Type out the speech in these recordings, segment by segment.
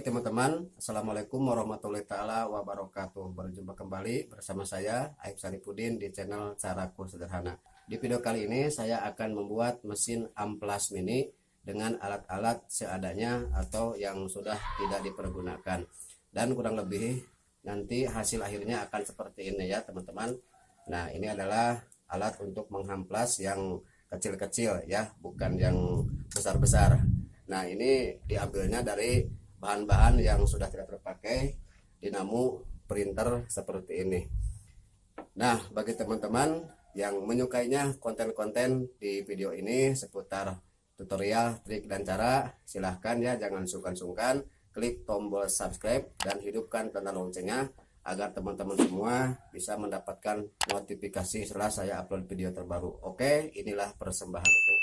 Baik teman-teman, Assalamualaikum warahmatullahi taala wabarakatuh. Berjumpa kembali bersama saya Aib Saripudin di channel Caraku Sederhana. Di video kali ini saya akan membuat mesin amplas mini dengan alat-alat seadanya atau yang sudah tidak dipergunakan. Dan kurang lebih nanti hasil akhirnya akan seperti ini ya teman-teman. Nah, ini adalah alat untuk mengamplas yang kecil-kecil ya, bukan yang besar-besar. Nah, ini diambilnya dari bahan-bahan yang sudah tidak terpakai, dinamo, printer seperti ini. Nah, bagi teman-teman yang menyukainya konten-konten di video ini seputar tutorial, trik, dan cara, silahkan ya, jangan sungkan-sungkan klik tombol subscribe dan hidupkan tanda loncengnya agar teman-teman semua bisa mendapatkan notifikasi setelah saya upload video terbaru. Oke, inilah persembahanku.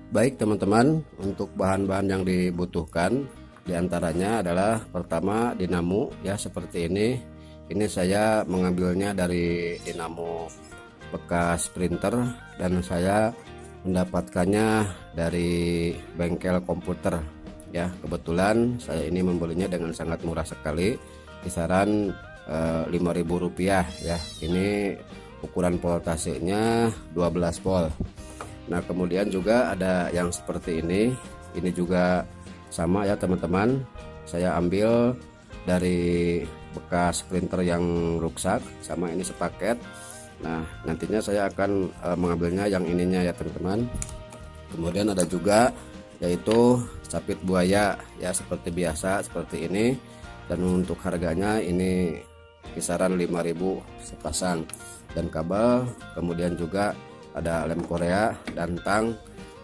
Baik teman-teman, untuk bahan-bahan yang dibutuhkan diantaranya adalah pertama dinamo ya, seperti ini. Ini saya mengambilnya dari dinamo bekas printer dan saya mendapatkannya dari bengkel komputer ya. Kebetulan saya ini membelinya dengan sangat murah sekali, kisaran Rp5.000 ya. Ini ukuran voltasenya 12 volt. Nah, kemudian juga ada yang seperti ini juga sama ya teman-teman, saya ambil dari bekas printer yang rusak, sama ini sepaket. Nah, nantinya saya akan mengambilnya yang ininya ya teman-teman. Kemudian ada juga yaitu capit buaya ya, seperti biasa seperti ini, dan untuk harganya ini kisaran 5.000 sepasang, dan kabel. Kemudian juga ada lem Korea dan tang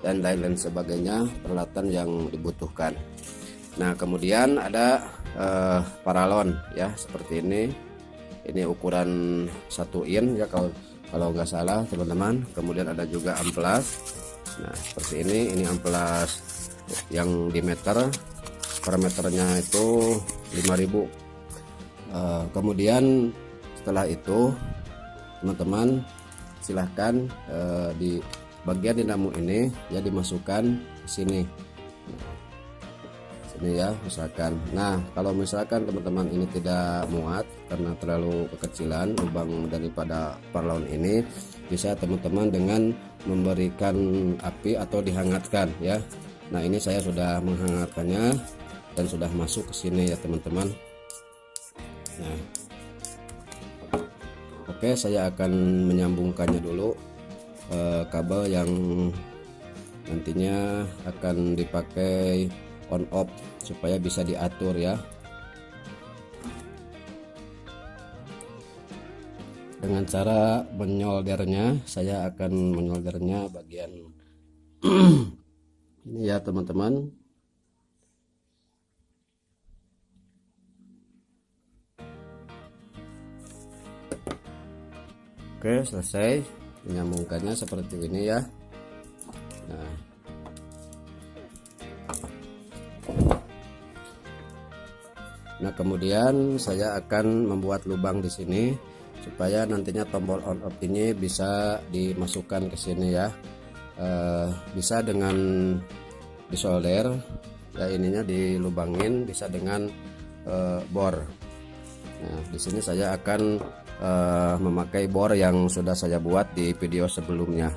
dan lain-lain sebagainya, peralatan yang dibutuhkan. Nah, kemudian ada paralon ya, seperti ini ukuran 1 in ya kalau nggak salah teman-teman. Kemudian ada juga amplas. Nah, seperti ini amplas yang di meter, per meternya itu 5.000. Kemudian setelah itu teman-teman silahkan di bagian dinamo ini ya dimasukkan ke sini ya misalkan. Nah, kalau misalkan teman-teman ini tidak muat karena terlalu kekecilan lubang daripada paralon ini, bisa teman-teman dengan memberikan api atau dihangatkan ya. Nah, ini saya sudah menghangatkannya dan sudah masuk ke sini ya teman-teman. Nah, oke, saya akan menyambungkannya dulu kabel yang nantinya akan dipakai on off supaya bisa diatur ya. Dengan cara menyoldernya, saya akan menyoldernya bagian ini ya teman-teman. Oke, selesai menyambungkannya seperti ini ya. Nah, kemudian saya akan membuat lubang di sini supaya nantinya tombol on off ini bisa dimasukkan ke sini ya. Bisa dengan disolder ya, ininya dilubangin, bisa dengan bor. Nah, di sini saya akan memakai bor yang sudah saya buat di video sebelumnya.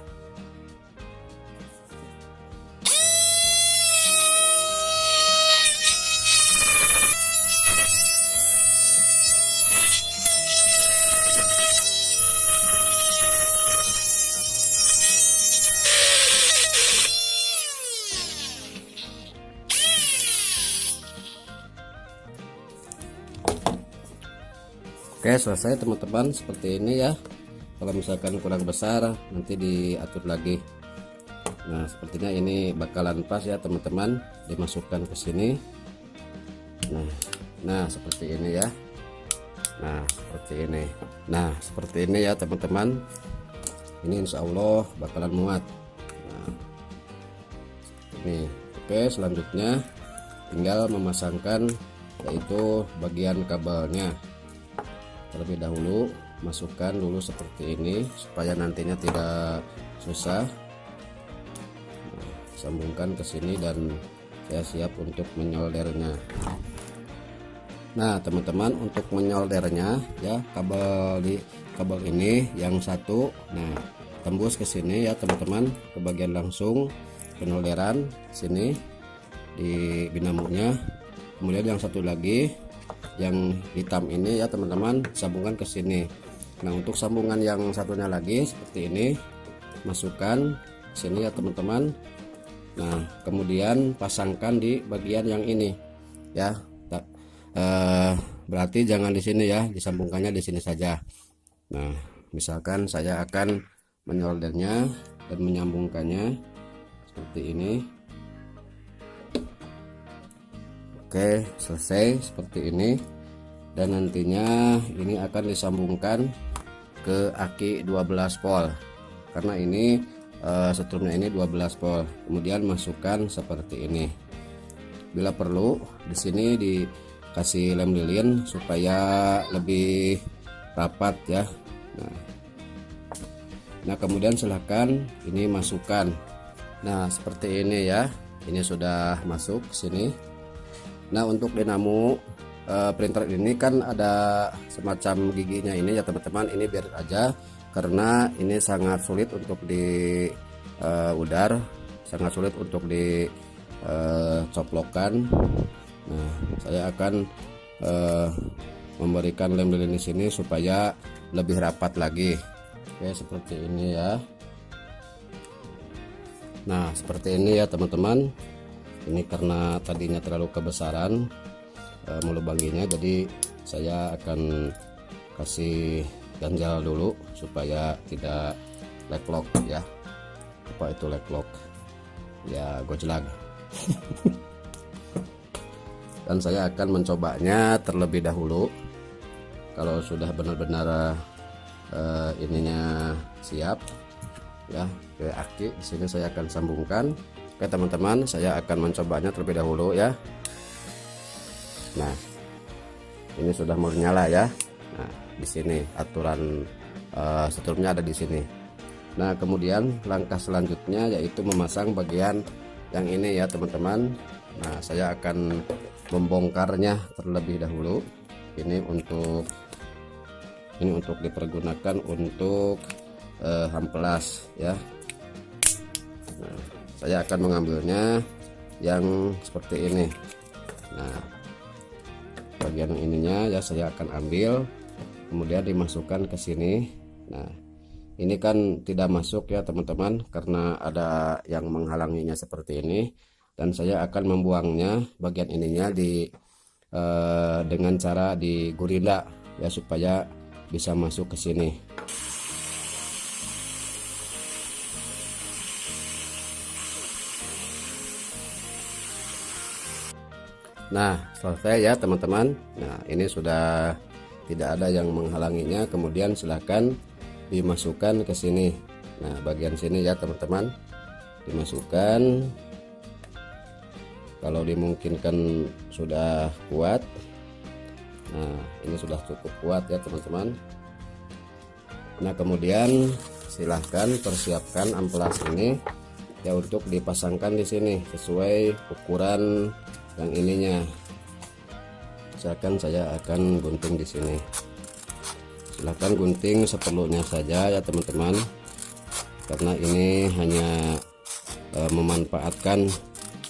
Oke, selesai teman-teman, seperti ini ya. Kalau misalkan kurang besar nanti diatur lagi. Nah, sepertinya ini bakalan pas ya teman-teman, dimasukkan ke sini. Nah, seperti ini ya. Nah, seperti ini. Nah, seperti ini ya teman-teman. Ini insya Allah bakalan muat. Nah, ini. Oke, selanjutnya tinggal memasangkan yaitu bagian kabelnya. Terlebih dahulu masukkan dulu seperti ini supaya nantinya tidak susah. Nah, sambungkan ke sini dan saya siap untuk menyoldernya. Nah teman-teman, untuk menyoldernya ya, kabel ini yang satu, nah tembus ke sini ya teman-teman, ke bagian langsung penyolderan sini di dinamonya. Kemudian yang satu lagi yang hitam ini ya teman-teman, sambungkan ke sini. Nah untuk sambungan yang satunya lagi seperti ini, masukkan sini ya teman-teman. Nah kemudian pasangkan di bagian yang ini ya. Berarti jangan di sini ya, disambungkannya di sini saja. Nah misalkan saya akan menyoldernya dan menyambungkannya seperti ini. Oke, selesai seperti ini. Dan nantinya ini akan disambungkan ke aki 12 volt, karena ini setrumnya ini 12 volt. Kemudian masukkan seperti ini. Bila perlu di sini dikasih lem lilin supaya lebih rapat ya. Nah kemudian silahkan ini masukkan. Nah seperti ini ya, ini sudah masuk ke sini. Nah untuk dinamo printer ini kan ada semacam giginya ini ya teman-teman, ini biar aja karena ini sangat sulit untuk di udar, sangat sulit untuk di coplokan. Nah saya akan memberikan lem lilin di sini supaya lebih rapat lagi. Oke seperti ini ya. Nah seperti ini ya teman-teman, ini karena tadinya terlalu kebesaran melubanginya, jadi saya akan kasih ganjal dulu supaya tidak leglok ya. Apa itu leglok ya, gojlag. Dan saya akan mencobanya terlebih dahulu. Kalau sudah benar-benar ininya siap ya, ke aki di sini saya akan sambungkan. Oke teman-teman, saya akan mencobanya terlebih dahulu ya. Nah ini sudah mau nyala ya. Nah di sini aturan setrumnya ada di sini. Nah kemudian langkah selanjutnya yaitu memasang bagian yang ini ya teman-teman. Nah saya akan membongkarnya terlebih dahulu. Ini untuk dipergunakan untuk amplas ya. Nah, saya akan mengambilnya yang seperti ini. Nah bagian yang ininya ya saya akan ambil, kemudian dimasukkan ke sini. Nah ini kan tidak masuk ya teman-teman karena ada yang menghalanginya seperti ini, dan saya akan membuangnya bagian ininya dengan cara digurinda ya supaya bisa masuk ke sini. Nah selesai ya teman-teman. Nah ini sudah tidak ada yang menghalanginya. Kemudian silahkan dimasukkan ke sini. Nah bagian sini ya teman-teman, dimasukkan. Kalau dimungkinkan sudah kuat. Nah ini sudah cukup kuat ya teman-teman. Nah kemudian silahkan persiapkan amplas ini ya untuk dipasangkan di sini sesuai ukuran yang ininya. Misalkan saya akan gunting di sini. Silahkan gunting seperlunya saja ya teman-teman, karena ini hanya memanfaatkan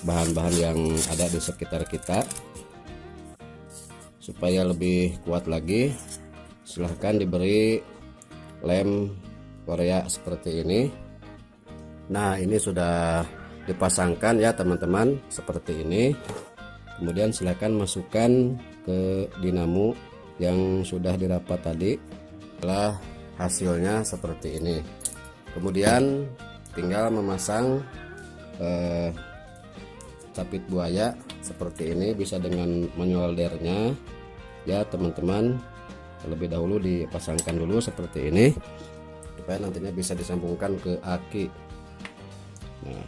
bahan-bahan yang ada di sekitar kita supaya lebih kuat lagi. Silahkan diberi lem Korea seperti ini. Nah ini sudah dipasangkan ya teman-teman seperti ini. Kemudian silahkan masukkan ke dinamo yang sudah dirapat tadi. Setelah hasilnya seperti ini, kemudian tinggal memasang capit buaya seperti ini, bisa dengan menyoldernya ya teman-teman. Terlebih dahulu dipasangkan dulu seperti ini supaya nantinya bisa disambungkan ke aki. Nah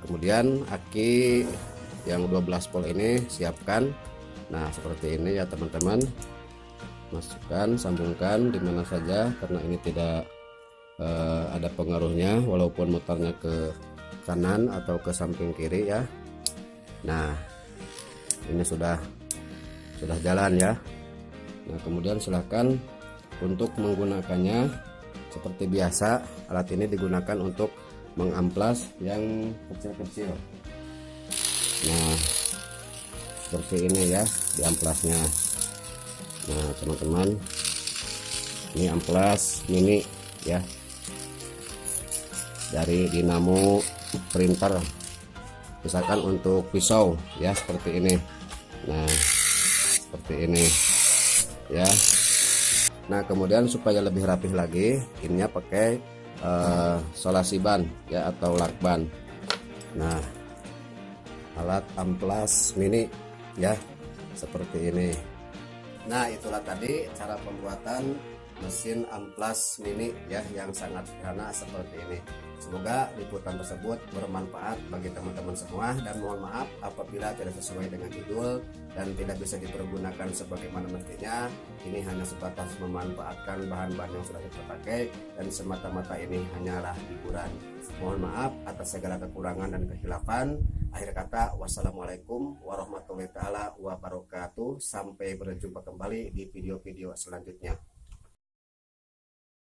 kemudian aki yang 12 volt ini siapkan. Nah seperti ini ya teman-teman, masukkan, sambungkan di mana saja karena ini tidak ada pengaruhnya walaupun mutarnya ke kanan atau ke samping kiri ya. Nah, ini sudah jalan ya. Nah, kemudian silahkan untuk menggunakannya seperti biasa. Alat ini digunakan untuk mengamplas yang kecil-kecil. Nah, seperti ini ya diamplasnya. Nah, teman-teman, ini amplas mini ya dari Dinamo Printer, misalkan untuk pisau ya, seperti ini. Nah, seperti ini ya. Nah, kemudian supaya lebih rapih lagi, ininya pakai solasi ban ya atau lakban. Nah, alat amplas mini ya, seperti ini. Nah, itulah tadi cara pembuatan mesin amplas mini ya, yang sangat sederhana seperti ini. Semoga liputan tersebut bermanfaat bagi teman-teman semua, dan mohon maaf apabila tidak sesuai dengan judul dan tidak bisa dipergunakan sebagaimana mestinya. Ini hanya sebatas memanfaatkan bahan-bahan yang sudah kita pakai, dan semata-mata ini hanyalah hiburan. Mohon maaf atas segala kekurangan dan kehilafan. Akhir kata, wassalamualaikum warahmatullahi wabarakatuh. Sampai berjumpa kembali di video-video selanjutnya.